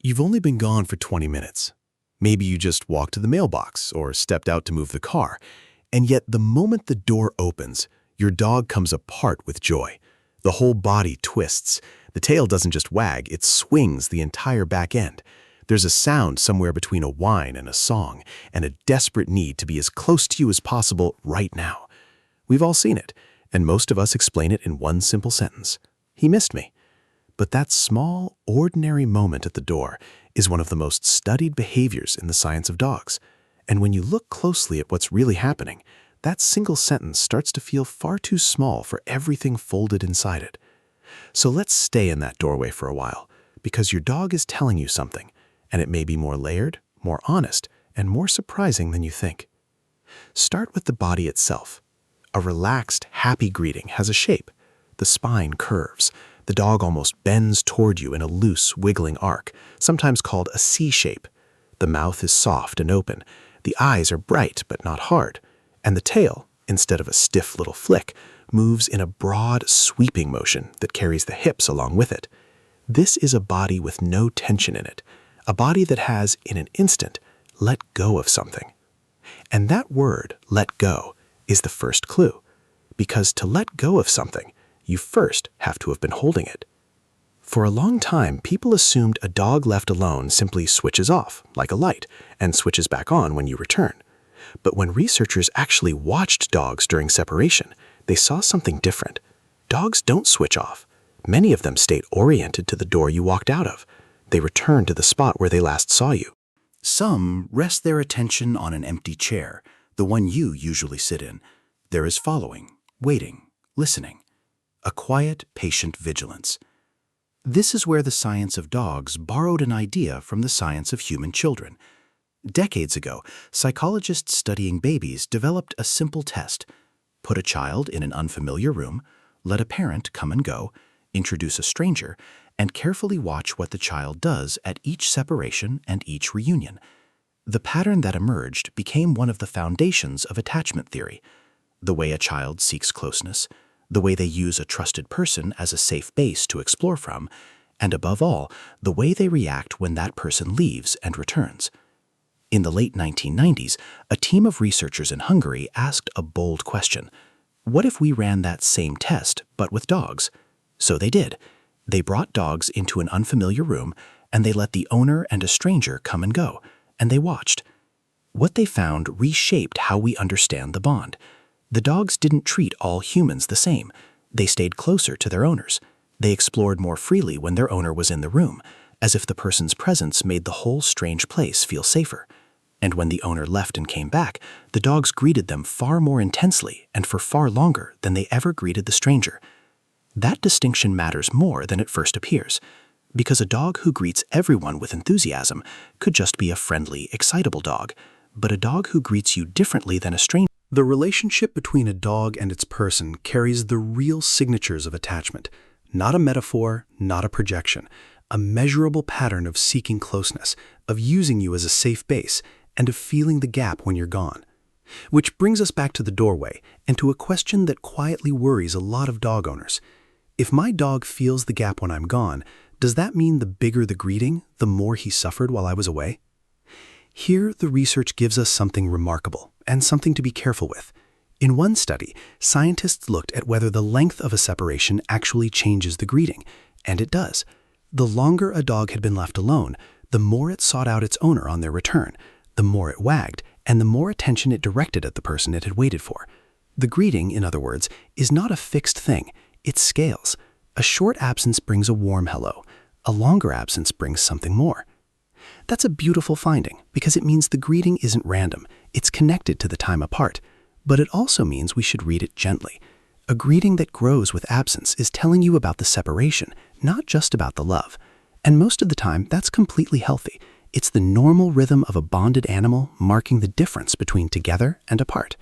You've only been gone for 20 minutes. Maybe you just walked to the mailbox or stepped out to move the car, and yet the moment the door opens, your dog comes apart with joy. The whole body twists. The tail doesn't just wag, it swings the entire back end. There's a sound somewhere between a whine and a song, and a desperate need to be as close to you as possible right now. We've all seen it, and most of us explain it in one simple sentence. He missed me. But that small, ordinary moment at the door is one of the most studied behaviors in the science of dogs. And when you look closely at what's really happening, that single sentence starts to feel far too small for everything folded inside it. So let's stay in that doorway for a while, because your dog is telling you something, and it may be more layered, more honest, and more surprising than you think. Start with the body itself. A relaxed, happy greeting has a shape. The spine curves. The dog almost bends toward you in a loose, wiggling arc, sometimes called a C shape. The mouth is soft and open. The eyes are bright but not hard. And the tail, instead of a stiff little flick, moves in a broad, sweeping motion that carries the hips along with it. This is a body with no tension in it, a body that has, in an instant, let go of something. And that word, let go, is the first clue, because to let go of something, you first have to have been holding it. For a long time, people assumed a dog left alone simply switches off, like a light, and switches back on when you return. But when researchers actually watched dogs during separation, they saw something different. Dogs don't switch off. Many of them stayed oriented to the door you walked out of. They returned to the spot where they last saw you. Some rest their attention on an empty chair, the one you usually sit in. There is following, waiting, listening. A quiet, patient vigilance. This is where the science of dogs borrowed an idea from the science of human children. Decades ago, psychologists studying babies developed a simple test. Put a child in an unfamiliar room, let a parent come and go, introduce a stranger, and carefully watch what the child does at each separation and each reunion. The pattern that emerged became one of the foundations of attachment theory. The way a child seeks closeness, the way they use a trusted person as a safe base to explore from, and above all, the way they react when that person leaves and returns. In the late 1990s, a team of researchers in Hungary asked a bold question. What if we ran that same test, but with dogs? So they did. They brought dogs into an unfamiliar room, and they let the owner and a stranger come and go, and they watched. What they found reshaped how we understand the bond. The dogs didn't treat all humans the same. They stayed closer to their owners. They explored more freely when their owner was in the room, as if the person's presence made the whole strange place feel safer. And when the owner left and came back, the dogs greeted them far more intensely and for far longer than they ever greeted the stranger. That distinction matters more than it first appears, because a dog who greets everyone with enthusiasm could just be a friendly, excitable dog, but a dog who greets you differently than a stranger. The relationship between a dog and its person carries the real signatures of attachment, not a metaphor, not a projection, a measurable pattern of seeking closeness, of using you as a safe base, and of feeling the gap when you're gone. Which brings us back to the doorway and to a question that quietly worries a lot of dog owners. If my dog feels the gap when I'm gone, does that mean the bigger the greeting, the more he suffered while I was away? Here, the research gives us something remarkable and something to be careful with. In one study, scientists looked at whether the length of a separation actually changes the greeting, and it does. The longer a dog had been left alone, the more it sought out its owner on their return, the more it wagged, and the more attention it directed at the person it had waited for. The greeting, in other words, is not a fixed thing. It scales. A short absence brings a warm hello. A longer absence brings something more. That's a beautiful finding because it means the greeting isn't random. It's connected to the time apart. But it also means we should read it gently. A greeting that grows with absence is telling you about the separation, not just about the love. And most of the time, that's completely healthy. It's the normal rhythm of a bonded animal marking the difference between together and apart.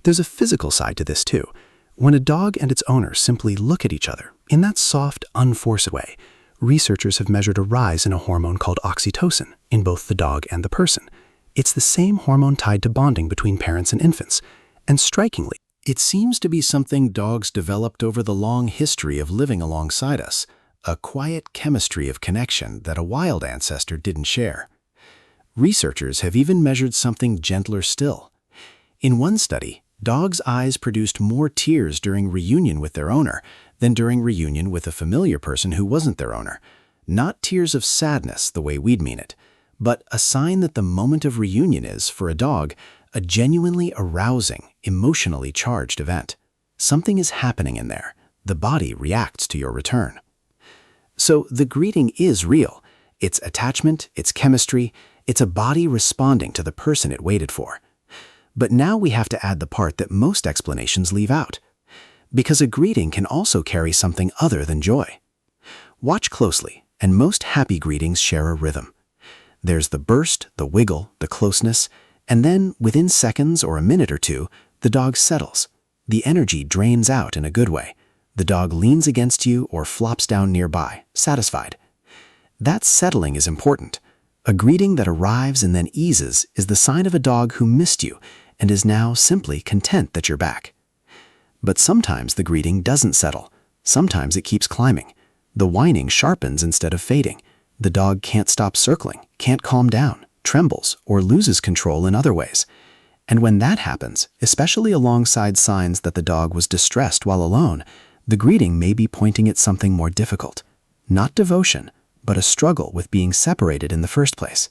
There's a physical side to this too. When a dog and its owner simply look at each other in that soft, unforced way, researchers have measured a rise in a hormone called oxytocin in both the dog and the person. It's the same hormone tied to bonding between parents and infants. And strikingly, it seems to be something dogs developed over the long history of living alongside us, a quiet chemistry of connection that a wild ancestor didn't share. Researchers have even measured something gentler still. In one study, dogs' eyes produced more tears during reunion with their owner than during reunion with a familiar person who wasn't their owner. Not tears of sadness the way we'd mean it, but a sign that the moment of reunion is, for a dog, a genuinely arousing, emotionally charged event. Something is happening in there. The body reacts to your return. So the greeting is real. It's attachment, it's chemistry, it's a body responding to the person it waited for. But now we have to add the part that most explanations leave out. Because a greeting can also carry something other than joy. Watch closely, and most happy greetings share a rhythm. There's the burst, the wiggle, the closeness, and then, within seconds or a minute or two, the dog settles. The energy drains out in a good way. The dog leans against you or flops down nearby, satisfied. That settling is important. A greeting that arrives and then eases is the sign of a dog who missed you and is now simply content that you're back. But sometimes the greeting doesn't settle. Sometimes it keeps climbing. The whining sharpens instead of fading. The dog can't stop circling, can't calm down, trembles, or loses control in other ways. And when that happens, especially alongside signs that the dog was distressed while alone, the greeting may be pointing at something more difficult. Not devotion, but a struggle with being separated in the first place.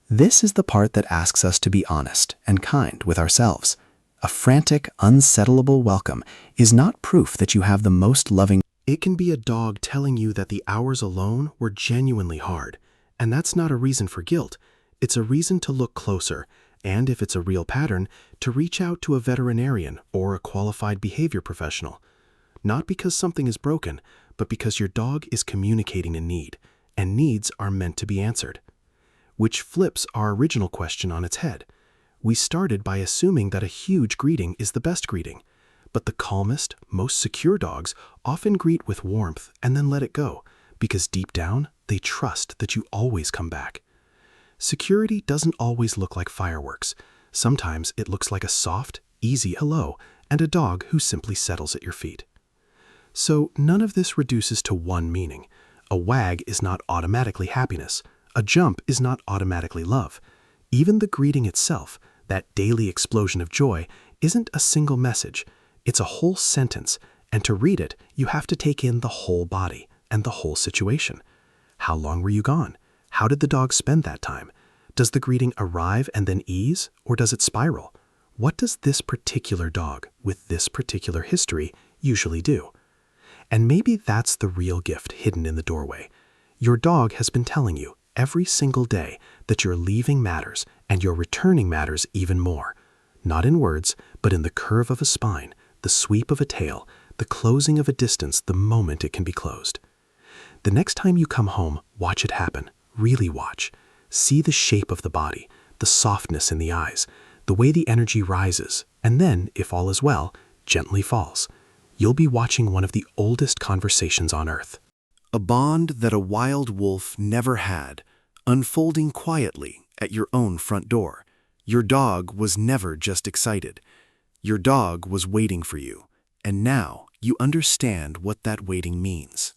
This is the part that asks us to be honest and kind with ourselves. A frantic, unsettlable welcome is not proof that you have the most loving. It can be a dog telling you that the hours alone were genuinely hard, and that's not a reason for guilt. It's a reason to look closer, and if it's a real pattern, to reach out to a veterinarian or a qualified behavior professional. Not because something is broken, but because your dog is communicating a need, and needs are meant to be answered. Which flips our original question on its head. We started by assuming that a huge greeting is the best greeting, but the calmest, most secure dogs often greet with warmth and then let it go, because deep down, they trust that you always come back. Security doesn't always look like fireworks. Sometimes it looks like a soft, easy hello and a dog who simply settles at your feet. So none of this reduces to one meaning. A wag is not automatically happiness. A jump is not automatically love. Even the greeting itself, that daily explosion of joy, isn't a single message. It's a whole sentence, and to read it, you have to take in the whole body and the whole situation. How long were you gone? How did the dog spend that time? Does the greeting arrive and then ease, or does it spiral? What does this particular dog, with this particular history, usually do? And maybe that's the real gift hidden in the doorway. Your dog has been telling you every single day that your leaving matters and your returning matters even more. Not in words, but in the curve of a spine, the sweep of a tail, the closing of a distance the moment it can be closed. The next time you come home, watch it happen. Really watch. See the shape of the body, the softness in the eyes, the way the energy rises, and then, if all is well, gently falls. You'll be watching one of the oldest conversations on Earth. A bond that a wild wolf never had, unfolding quietly at your own front door. Your dog was never just excited. Your dog was waiting for you, and now you understand what that waiting means.